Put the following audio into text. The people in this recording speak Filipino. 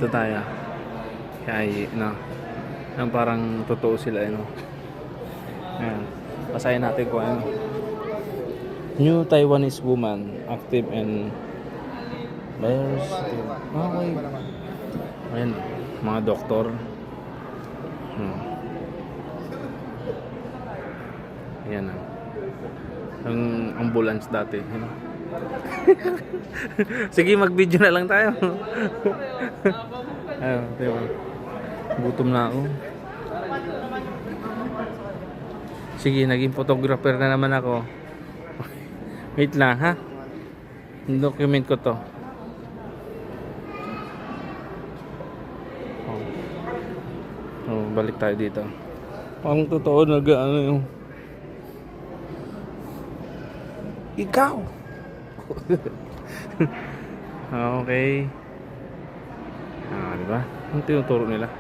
Ito tayo. Kaya, yung parang totoo sila, Ayan. Basahin natin kung ano. New Taiwanese woman, active and diversity. Okay. Ayan, mga doktor. Ayan na. Ang ambulance dati. Sige, mag-video na lang tayo. Ayun, diba? Gutom na ako. Sige, naging photographer na naman ako. Wait lang, ha? Document ko to. Balik tayo dito. Ang totoo nag-ano yung ikaw. Okay. Diba? Ang tinuturo nila.